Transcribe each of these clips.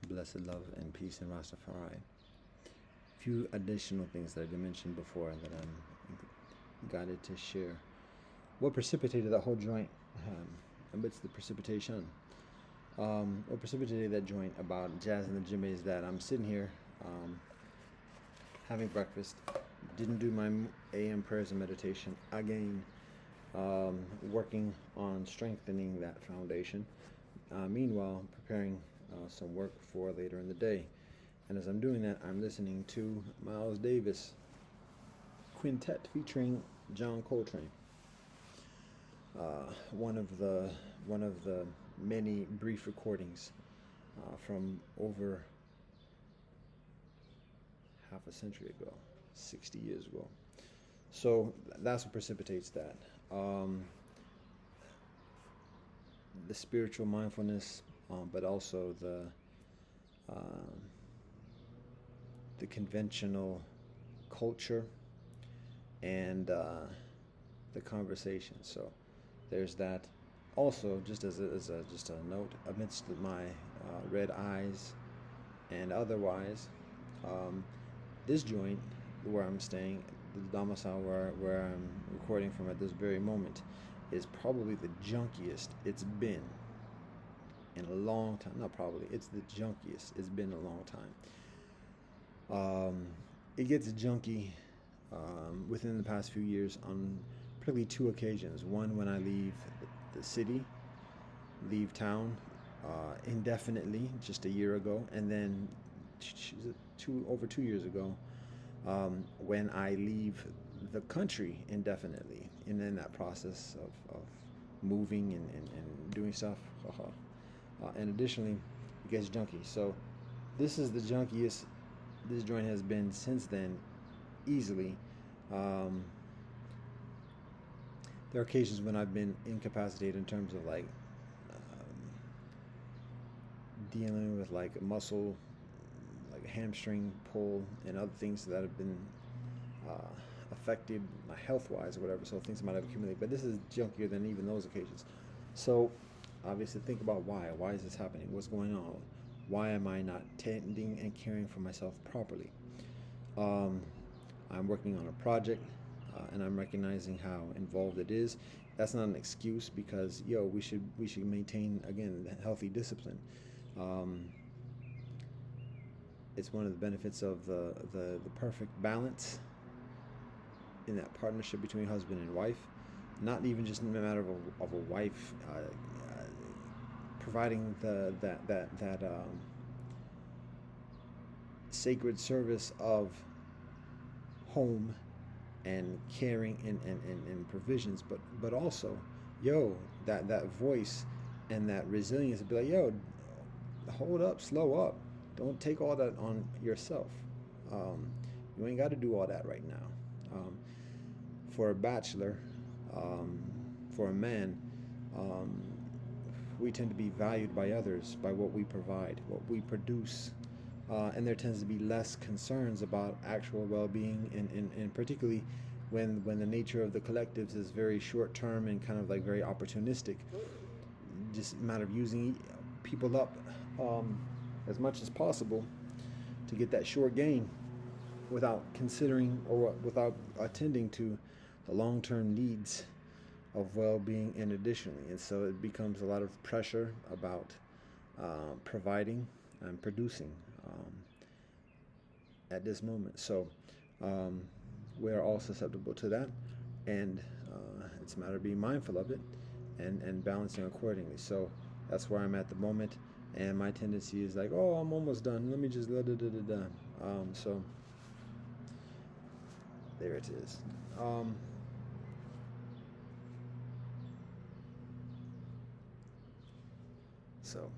Blessed love and peace in Rastafari. Few additional things that I mentioned before that I'm guided to share. What precipitated that whole joint amidst the precipitation? What precipitated that joint about Jazz in the Gym is that I'm sitting here having breakfast, didn't do my AM prayers and meditation again, working on strengthening that foundation. Meanwhile, preparing some work for later in the day. And as I'm doing that, I'm listening to Miles Davis Quintet featuring John Coltrane. One of the many brief recordings from over half a century ago, 60 years ago. So that's what precipitates that. The spiritual mindfulness, but also the conventional culture and the conversation. So there's that. Also, just as a note, amidst my red eyes and otherwise, this joint where I'm staying, the domicile where I'm recording from at this very moment, is probably the junkiest it's been in a long time. Not probably, it's the junkiest it's been in a long time. It gets junky within the past few years on particularly two occasions. One, when I leave the city, leave town indefinitely, just a year ago, and then over 2 years ago, when I leave the country indefinitely, and in that process of moving and doing stuff. And additionally, it gets junky. So this is the junkiest this joint has been since then, easily. There are occasions when I've been incapacitated in terms of like dealing with like muscle, like a hamstring pull and other things that have been affected my health-wise or whatever, so things might have accumulated. But this is junkier than even those occasions. So obviously think about why is this happening, what's going on, why am I not tending and caring for myself properly. I'm working on a project and I'm recognizing how involved it is. That's not an excuse, because we should maintain, again, healthy discipline. It's one of the benefits of the perfect balance in that partnership between husband and wife. Not even just in the matter of a wife providing that sacred service of home and caring and provisions, but also that voice and that resilience to be like, hold up, slow up, don't take all that on yourself. You ain't got to do all that right now. For a bachelor, for a man, we tend to be valued by others by what we provide, what we produce, and there tends to be less concerns about actual well-being, and particularly when the nature of the collectives is very short-term and kind of like very opportunistic. Just a matter of using people up as much as possible to get that short gain without considering or without attending to the long-term needs of well-being and additionally. And so it becomes a lot of pressure about providing and producing at this moment. So we're all susceptible to that, and it's a matter of being mindful of it and balancing accordingly. So that's where I'm at the moment, and my tendency is like, I'm almost done, let me just so there it is. So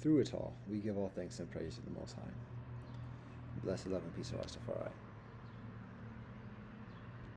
through it all, we give all thanks and praise to the Most High. Blessed love and peace of Rastafari.